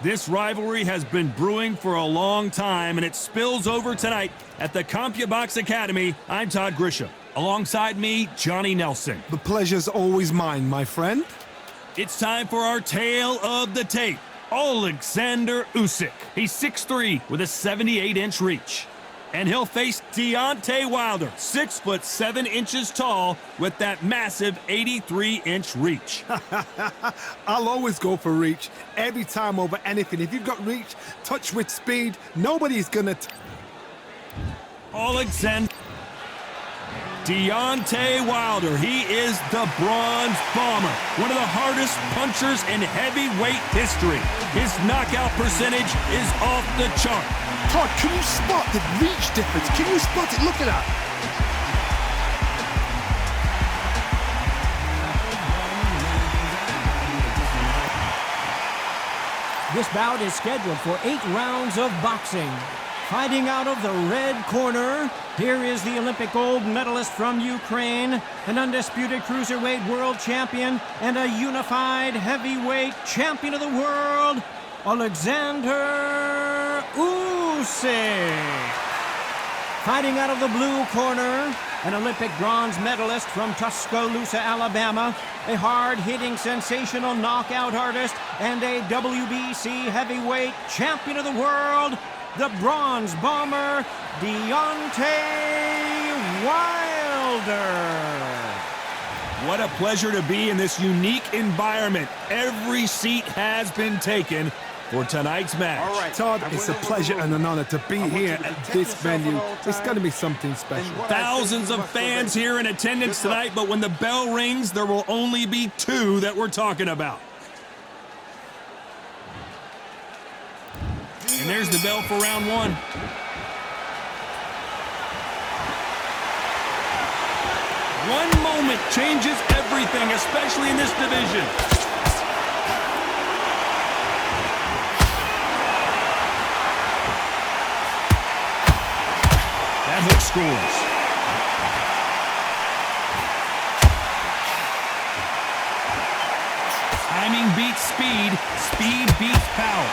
This rivalry has been brewing for a long time, and it spills over tonight at the CompuBox Academy. I'm Todd Grisham. Alongside me, Johnny Nelson. The pleasure's always mine, my friend. It's time for our tale of the tape. Alexander Usyk. He's 6'3" with a 78-inch reach. And he'll face Deontay Wilder, 6'7" tall with that massive 83-inch reach. I'll always go for reach, every time over anything. If you've got reach, touch with speed, nobody's gonna... Alexander Deontay Wilder, he is the Bronze Bomber, one of the hardest punchers in heavyweight history. His knockout percentage is off the chart. Todd, can you spot the reach difference? Can you spot it? Look at that. This bout is scheduled for 8 rounds of boxing. Fighting out of the red corner, here is the Olympic gold medalist from Ukraine, an undisputed cruiserweight world champion, and a unified heavyweight champion of the world, Alexander Usyk. Fighting out of the blue corner, an Olympic bronze medalist from Tuscaloosa, Alabama, a hard-hitting, sensational knockout artist, and a WBC heavyweight champion of the world, the Bronze Bomber, Deontay Wilder. What a pleasure to be in this unique environment. Every seat has been taken for tonight's match. All right, Todd, it's a pleasure and an honor to be here at this venue. It's going to be something special. Thousands of fans here in attendance tonight, but when the bell rings, there will only be 2 that we're talking about. And there's the bell for round 1. One moment changes everything, especially in this division. That hook scores. Timing beats speed, speed beats power.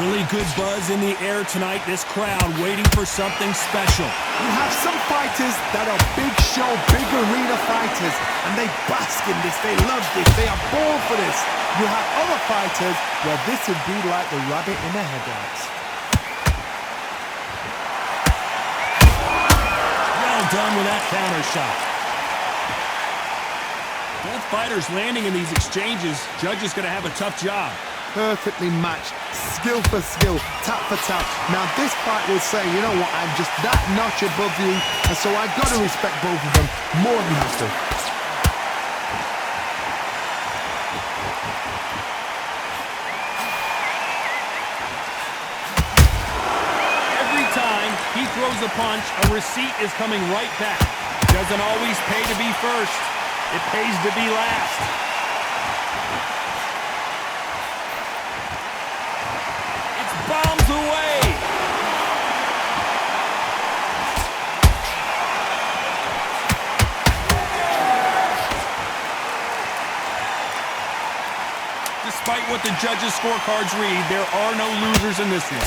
Really good buzz in the air tonight. This crowd waiting for something special. You have some fighters that are big show, big arena fighters, and they bask in this, they love this, they are born for this. You have other fighters where this would be like the rabbit in the headlights. Well done with that counter shot. Both fighters landing in these exchanges. Judge is going to have a tough job. Perfectly matched, skill for skill, tap for tap. Now this fight will say, you know what, I'm just that notch above you, and so I've got to respect both of them more than have to. Every time he throws a punch, a receipt is coming right back. Doesn't always pay to be first. It pays to be last. Bombs away. Despite what the judges' scorecards read, there are no losers in this one.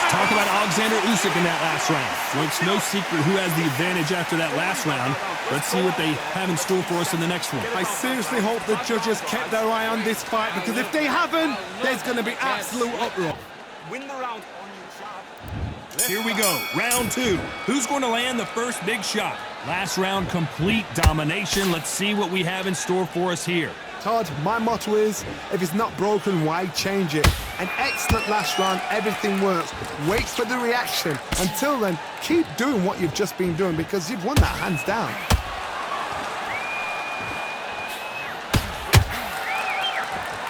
Talk about Alexander Usyk in that last round. Well, it's no secret who has the advantage after that last round. Let's see what they have in store for us in the next one. I seriously hope the judges kept their eye on this fight, because if they haven't, there's going to be absolute uproar. Win the round on your shot. Here we go, round 2. Who's going to land the first big shot? Last round, complete domination. Let's see what we have in store for us here. Todd, my motto is, if it's not broken, why change it? An excellent last round, everything works. Wait for the reaction. Until then, keep doing what you've just been doing, because you've won that hands down.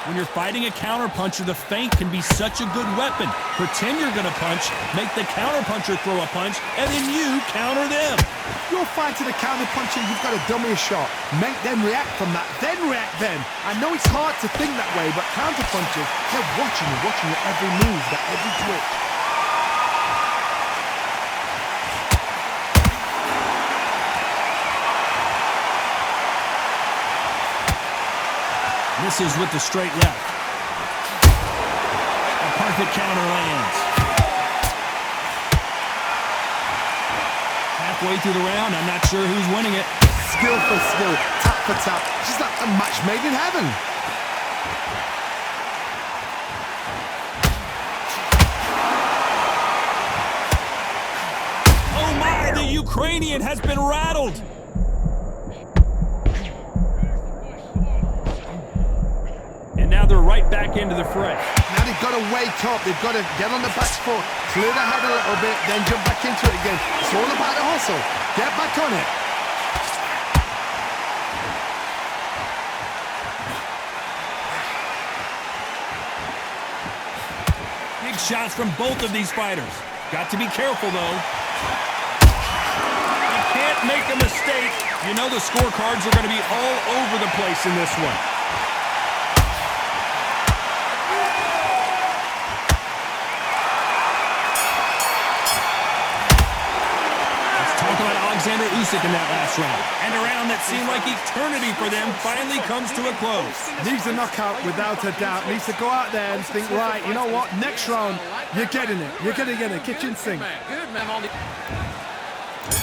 When When you're fighting a counterpuncher, the feint can be such a good weapon. Pretend you're going to punch, make the counterpuncher throw a punch, and then you counter them. You're fighting a counterpuncher, you've got to dummy a shot. Make them react from that, then react then. I know it's hard to think that way, but counterpunchers, they're watching your every move, that every twitch. Misses with the straight left. A perfect counter lands. Halfway through the round, I'm not sure who's winning it. Skill for skill, tap for tap. Just like a match made in heaven. Oh my, the Ukrainian has been rattled. And now they're right back into the fray. Now they've got to wake up. They've got to get on the back foot, clear the head a little bit, then jump back into it again. It's all about the hustle. Get back on it. Big shots from both of these fighters. Got to be careful, though. You can't make a mistake. You know the scorecards are going to be all over the place in this one. Usyk in that last round. And a round that seemed like eternity for them finally comes to a close. Needs a knockout without a doubt. Needs to go out there and think, right, you know what, next round, you're getting it. You're going to get a kitchen sink.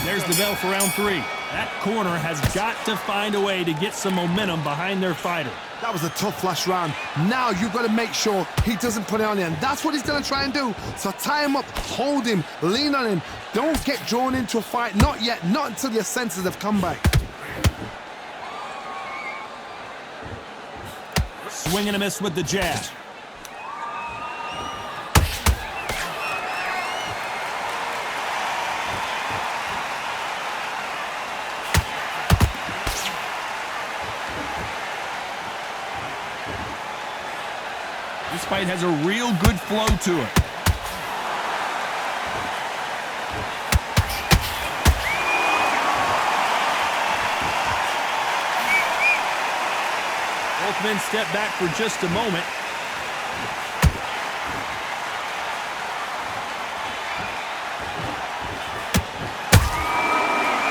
There's the bell for round 3. That corner has got to find a way to get some momentum behind their fighter. That was a tough last round. Now you've got to make sure he doesn't put it on you, and that's what he's going to try and do. So tie him up, hold him, lean on him. Don't get drawn into a fight. Not yet. Not until your senses have come back. Swing and a miss with the jab. This fight has a real good flow to it. Both men step back for just a moment.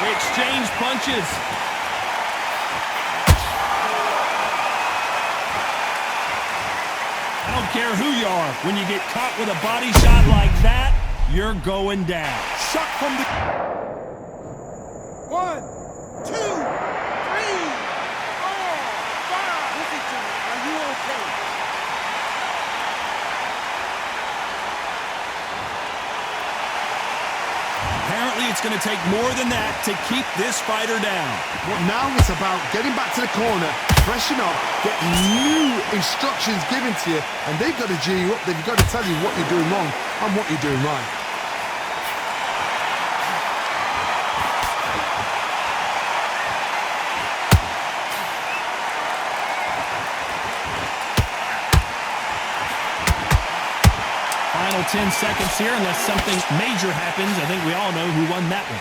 They exchange punches. I don't care who you are. When you get caught with a body shot like that, you're going down. Shot from the... 1, 2, 3, 4, 5. Listen to me. Are you okay? Apparently, it's going to take more than that to keep this fighter down. But now it's about getting back to the corner, freshen up, get new instructions given to you, and they've got to G you up. They've got to tell you what you're doing wrong and what you're doing right. Final 10 seconds here, unless something major happens. I think we all know who won that one.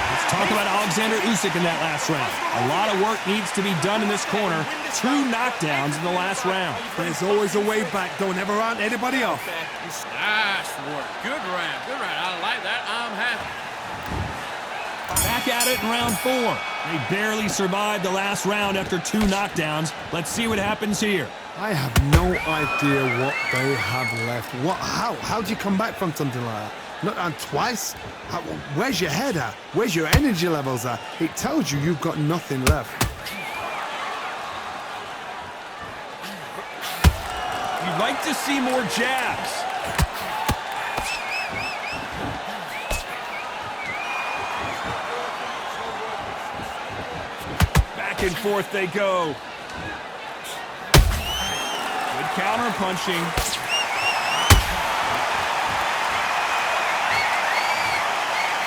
Let's talk about Alexander Usyk in that last round. A lot of work needs to be done in this corner. 2 knockdowns in the last round. There's always a way back. Don't ever round anybody off. Nice work. Good round. Good round. I like that. I'm happy. Back at it in round 4. They barely survived the last round after 2 knockdowns. Let's see what happens here. I have no idea what they have left. How do you come back from something like that? Not on twice? Where's your head at? Where's your energy levels at? It tells you you've got nothing left. You'd like to see more jabs. Back and forth they go. Good counter punching.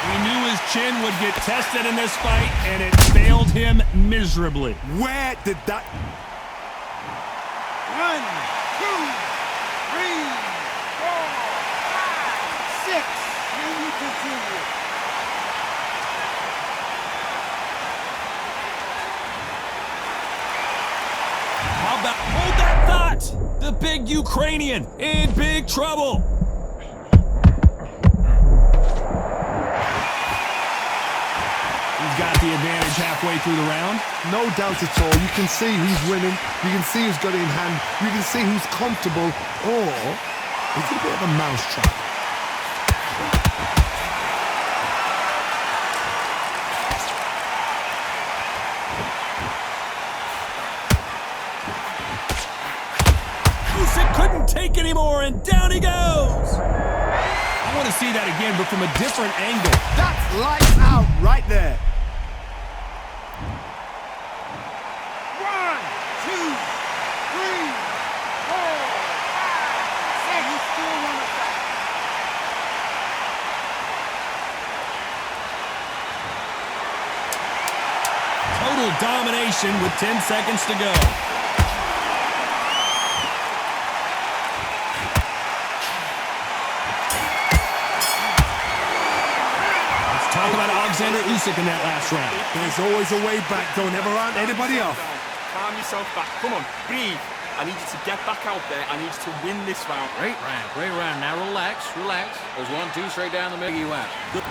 We knew his chin would get tested in this fight, and it failed him miserably. Where did that... 1, 2, 3, 4, 5, 6. Can you continue? How about... Hold that thought! The big Ukrainian in big trouble. He's got the advantage halfway through the round. No doubt at all. You can see who's winning. You can see who's got it in hand. You can see who's comfortable. Or it's a bit of a mousetrap. Usyk couldn't take anymore, and down he goes. I want to see that again, but from a different angle. That's lights out right there. 1, 2, 3, 4, 5, 6. You still want to fight? Total domination with 10 seconds to go. Talk about Alexander Usyk in that last round. There's always a way back. Don't ever round anybody off. Calm yourself back. Come on, breathe. I need you to get back out there. I need you to win this round. Great round, great round. Now relax, relax. There's 1, 2 straight down the middle. You out. Good.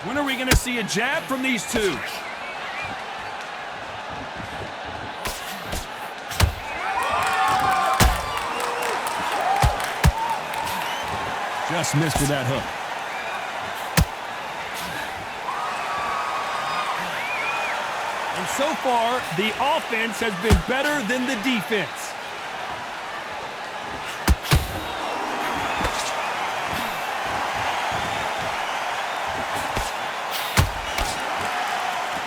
When are we going to see a jab from these two? Just missed with that hook. And so far, the offense has been better than the defense.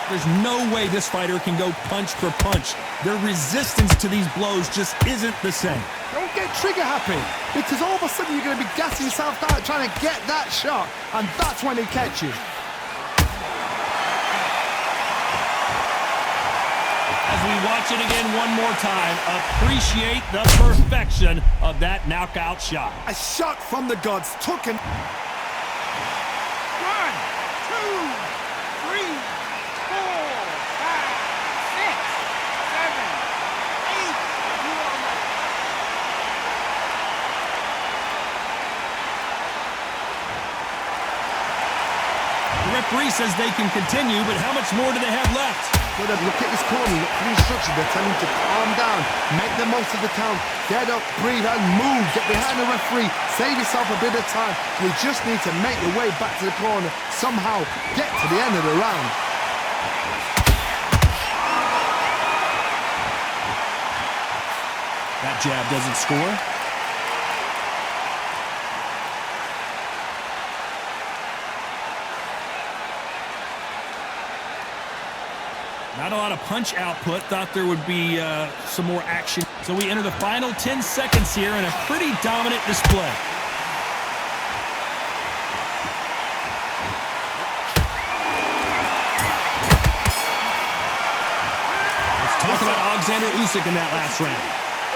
There's no way this fighter can go punch for punch. Their resistance to these blows just isn't the same. Don't get trigger happy, because all of a sudden you're going to be gassing yourself out trying to get that shot, and that's when they catch you. As we watch it again one more time, appreciate the perfection of that knockout shot. A shot from the gods took him. 1, 2, 3, 4, 5, 6, 7, 8. You are ready. The referee says they can continue, but how much more do they have left? Look at his corner, look at the instructions. They're telling him to calm down, make the most of the count, get up, breathe, and move. Get behind the referee, save yourself a bit of time. You just need to make your way back to the corner, somehow get to the end of the round. That jab doesn't score. Not a lot of punch output. Thought there would be some more action. So we enter the final 10 seconds here in a pretty dominant display. Let's talk about Alexander Usyk in that last round.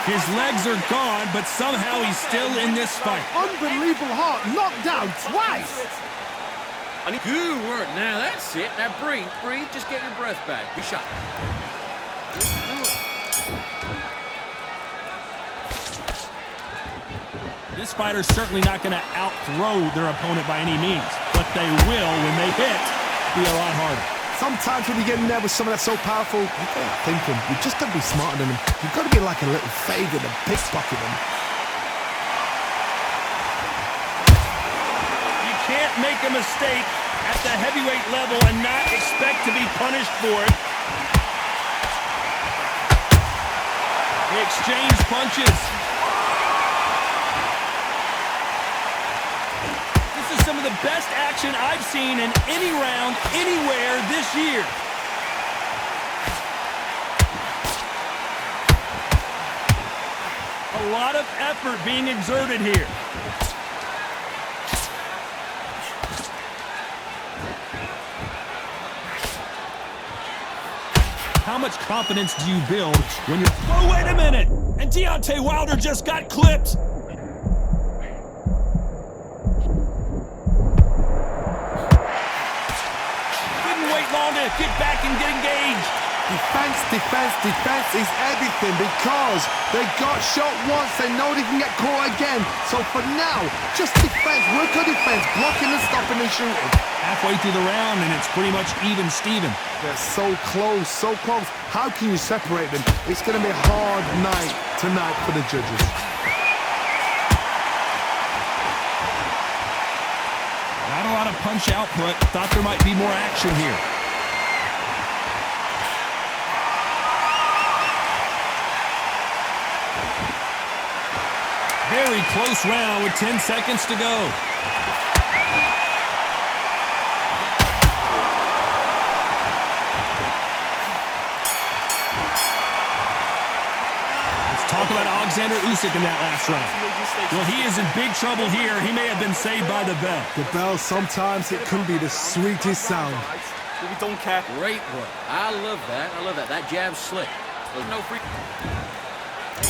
His legs are gone, but somehow he's still in this fight. Unbelievable heart, knocked down twice. Good work. Now that's it. Now breathe, breathe. Just get your breath back. Be shot. This fighter's certainly not going to outthrow their opponent by any means, but they will, when they hit, be a lot harder. Sometimes when you get in there with someone that's so powerful, you can't think him. You've just got to be smarter than him. You've got to be like a little faggot and pickpocket him. You can't make a mistake at the heavyweight level and not expect to be punished for it. They exchange punches. This is some of the best action I've seen in any round, anywhere this year. lot of effort being exerted here. How much confidence do you build when you're... Oh, wait a minute! And Deontay Wilder just got clipped! Didn't wait long to get back and get engaged. Defense, defense, defense is everything because they got shot once, they know they can get caught again. So for now, just defense, work on defense, blocking and stopping and shooting. Halfway through the round and it's pretty much even Steven. They're so close, so close. How can you separate them? It's going to be a hard night tonight for the judges. Not a lot of punch output. Thought there might be more action here. Very close round with 10 seconds to go. Let's talk about Alexander Usyk in that last round. Well, he is in big trouble here. He may have been saved by the bell. The bell, sometimes it can be the sweetest sound. We don't care. Great work. I love that. I love that. That jab's slick. There's no free...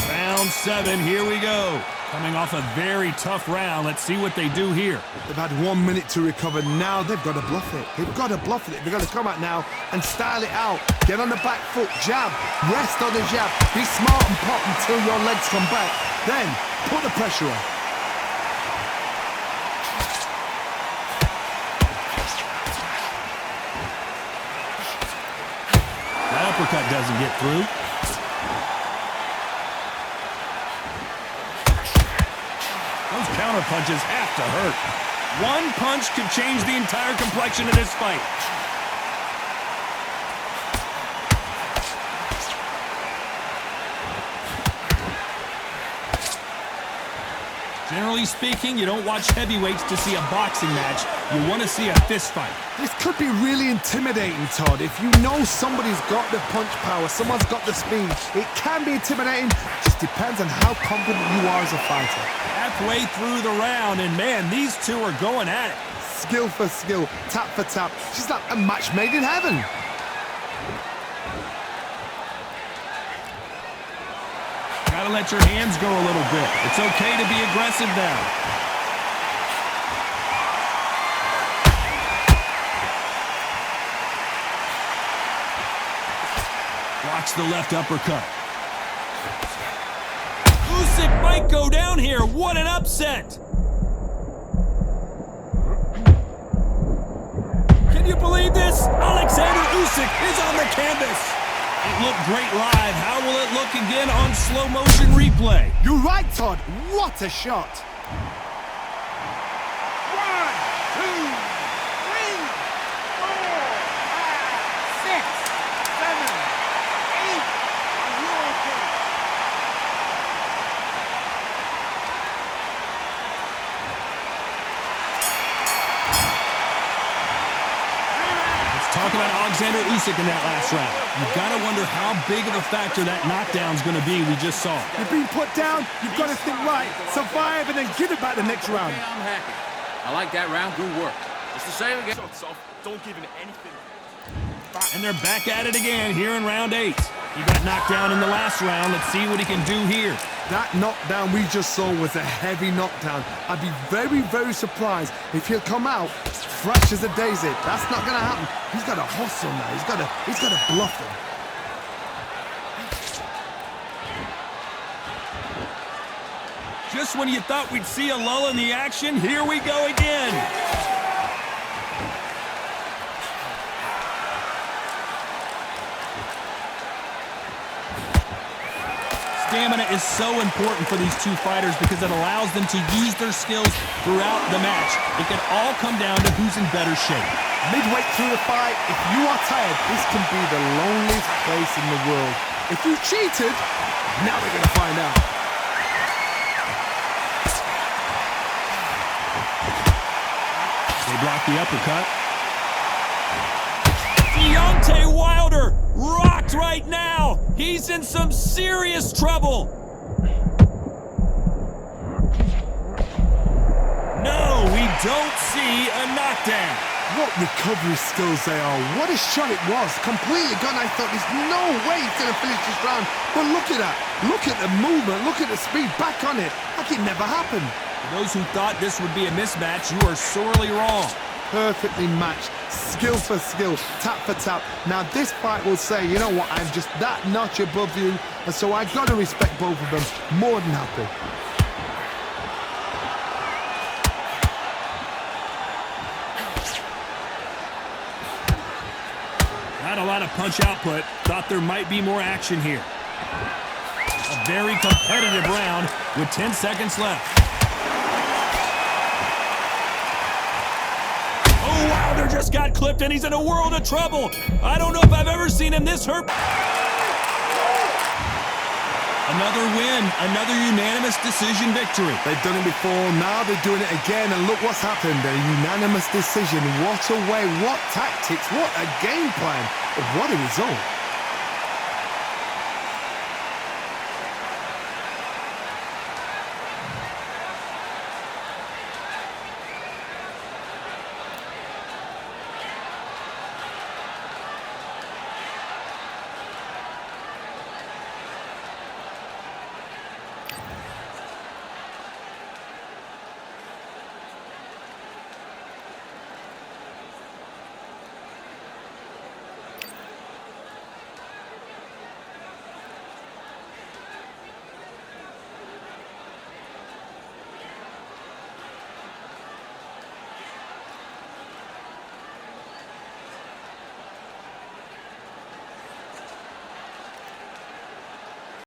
Round 7, here we go. Coming off a very tough round. Let's see what they do here. They've had 1 minute to recover. Now they've got to bluff it. They've got to bluff it. They've got to come out now and style it out. Get on the back foot, jab, rest on the jab. Be smart and pop until your legs come back. Then put the pressure on. That uppercut doesn't get through. Those counter punches have to hurt. One punch could change the entire complexion of this fight. Generally speaking, you don't watch heavyweights to see a boxing match. You want to see a fist fight. This could be really intimidating, Todd. If you know somebody's got the punch power, someone's got the speed, it can be intimidating. Just depends on how confident you are as a fighter. Halfway through the round, and man, these two are going at it. Skill for skill, tap for tap. She's like a match made in heaven. Gotta let your hands go a little bit. It's okay to be aggressive now. Watch the left uppercut. Usyk might go down here. What an upset! Can you believe this? Alexander Usyk is on the canvas. It looked great live. How will it look again on slow motion replay? You're right, Todd. What a shot. 1, 2, 3, 4, 5, 6, 7, 8. Are you okay? Let's talk about Alexander Usyk in that last round. You've got to wonder how big of a factor that knockdown's going to be we just saw. You've been put down, you've got to think right, survive, and then give it back the next round. Okay, I'm happy. I like that round. Good work. It's the same again. Shots off. Don't give him anything. And they're back at it again here in round 8. He got knocked down in the last round. Let's see what he can do here. That knockdown we just saw was a heavy knockdown. I'd be very, very surprised if he'll come out fresh as a daisy. That's not going to happen. He's got to hustle now. He's got to bluff him. Just when you thought we'd see a lull in the action, here we go again. Stamina is so important for these two fighters because it allows them to use their skills throughout the match. It can all come down to who's in better shape. Midway through the fight, if you are tired, this can be the loneliest place in the world. If you cheated, now they're going to find out. They block the uppercut. Deontay Wilder rocked right now. He's in some serious trouble. don't see a knockdown. What recovery skills they are. What a shot it was. Completely gone. I thought there's no way he's going to finish this round. But look at that. Look at the movement. Look at the speed. Back on it. Like it never happened. For those who thought this would be a mismatch, you are sorely wrong. Perfectly matched. Skill for skill. Tap for tap. Now this fight will say, you know what, I'm just that notch above you. And so I've got to respect both of them. More than happy. Not a lot of punch output. Thought there might be more action here. A very competitive round with 10 seconds left. Oh, Wilder just got clipped and he's in a world of trouble. I don't know if I've ever seen him this hurt. Another win, another unanimous decision victory. They've done it before, now they're doing it again, and look what's happened. A unanimous decision. What a way, what tactics, what a game plan. What a result.